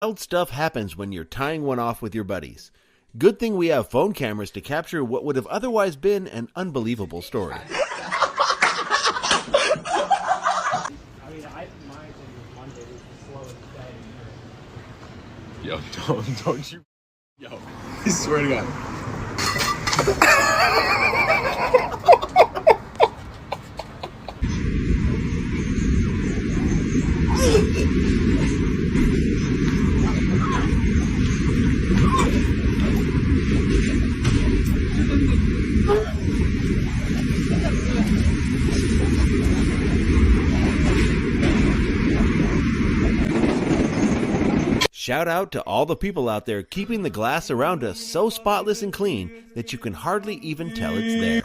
Wild stuff happens when you're tying one off with your buddies. Good thing we have phone cameras to capture what would have otherwise been an unbelievable story. I mean, my thing was Monday was the slowest day. Yo, don't you. Yo, I swear to God. Shout out to all the people out there keeping the glass around us so spotless and clean that you can hardly even tell it's there.